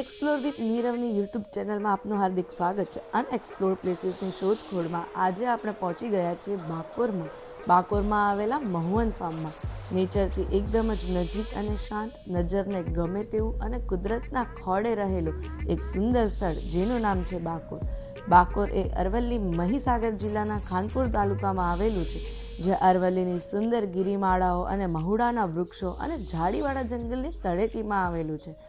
Explore with નીરવની YouTube ચેનલમાં આપનું હાર્દિક સ્વાગત છે. અનએક્સપ્લોર પ્લેસીસની શોધખોળમાં આજે આપણે પહોંચી ગયા છીએ બાકોરમાં આવેલા મહુવન ફાર્મમાં. નેચરથી એકદમ જ નજીક અને શાંત, નજરને ગમે તેવું અને કુદરતના ખોળે રહેલું એક સુંદર સ્થળ જેનું નામ છે બાકોર. બાકોર એ અરવલ્લી મહીસાગર જિલ્લાના ખાનપુર તાલુકામાં આવેલું છે, જે અરવલ્લીની સુંદર ગિરિમાળાઓ અને મહુડાના વૃક્ષો અને ઝાડીવાળા જંગલની તળેટીમાં આવેલું છે.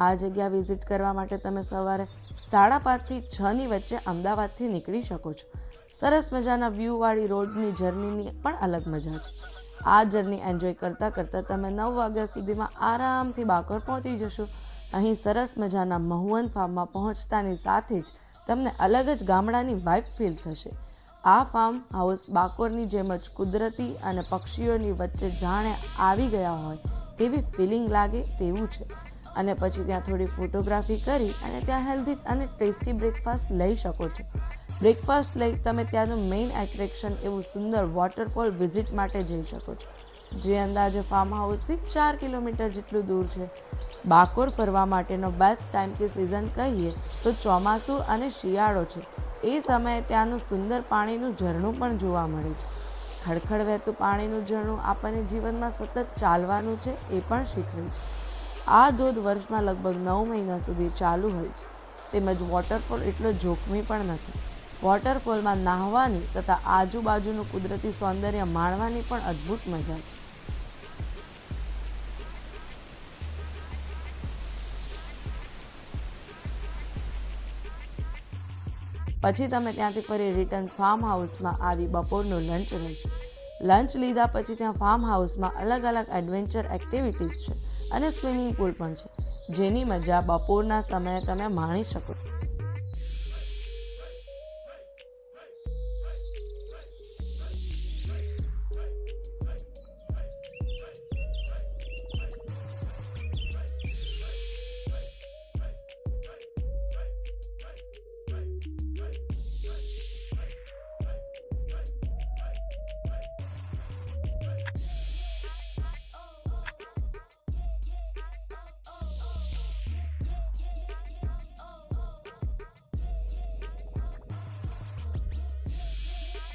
આ જગ્યા વિઝિટ કરવા માટે તમે સવારે 5:30 થી 6ની વચ્ચે અમદાવાદથી નીકળી શકો છો. સરસ મજાના વ્યૂવાળી રોડની જર્નીની પણ અલગ મજા છે. આ જર્ની એન્જોય કરતાં કરતાં તમે 9 વાગ્યા સુધીમાં આરામથી બાકોર પહોંચી જશો. અહીં સરસ મજાના મહુવન ફાર્મમાં પહોંચતાની સાથે જ તમને અલગ જ ગામડાની વાઇબ ફીલ થશે. આ ફાર્મ હાઉસ બાકોરની જેમ જ કુદરતી અને પક્ષીઓની વચ્ચે જાણે આવી ગયા હોય તેવી ફિલિંગ લાગે તેવું છે. અને પછી ત્યાં થોડી ફોટોગ્રાફી કરી અને ત્યાં હેલ્ધી અને ટેસ્ટી બ્રેકફાસ્ટ લઈ શકો છો. બ્રેકફાસ્ટ લઈ તમે ત્યાંનું મેઇન એટ્રેક્શન એવું સુંદર વોટરફોલ વિઝિટ માટે જઈ શકો છો, જે અંદાજે ફાર્મ હાઉસથી 4 કિલોમીટર જેટલું દૂર છે. બાકોર ફરવા માટેનો બેસ્ટ ટાઈમ કે સિઝન કહીએ તો ચોમાસું અને શિયાળો છે. એ સમયે ત્યાંનું સુંદર પાણીનું ઝરણું પણ જોવા મળે છે. ખડખડ વહેતું પાણીનું ઝરણું આપણને જીવનમાં સતત ચાલવાનું છે એ પણ શીખવે છે. આ ધોધ વર્ષમાં લગભગ 9 મહિના સુધી ચાલુ હોય છે. તેમજ વોટરફોલ એટલો જોખમી પણ નથી. વોટરફોલમાં નાહવાની તથા આજુબાજુનું કુદરતી સૌંદર્ય માણવાની પણ અદ્ભુત મજા છે. પછી તમે ત્યાંથી ફરી રિટર્ન ફાર્મ હાઉસમાં આવી બપોરનું લંચ લેશો. લંચ લીધા પછી ત્યાં ફાર્મ હાઉસમાં અલગ અલગ એડવેન્ચર એક્ટિવિટીઝ છે અને સ્વિમિંગ પૂલ પણ છે, જેની મજા બપોરના સમયે તમે માણી શકો.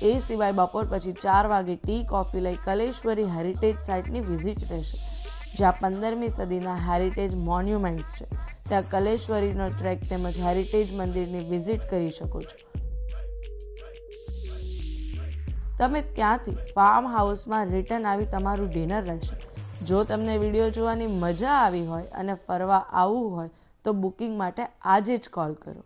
એ સિવાય બપોર પછી 4 વાગે ટી કોફી લઈ કલેશ્વરી હેરિટેજ સાઇટની વિઝિટ રહેશે, જ્યાં 15મી સદીના હેરિટેજ મોન્યુમેન્ટ્સ છે. ત્યાં કલેશ્વરીનો ટ્રેક તેમજ હેરિટેજ મંદિરની વિઝિટ કરી શકો છો. તમે ત્યાંથી ફાર્મ હાઉસમાં રિટર્ન આવી તમારું ડિનર રહેશે. જો તમને વિડીયો જોવાની મજા આવી હોય અને ફરવા આવવું હોય તો બુકિંગ માટે આજે જ કોલ કરો.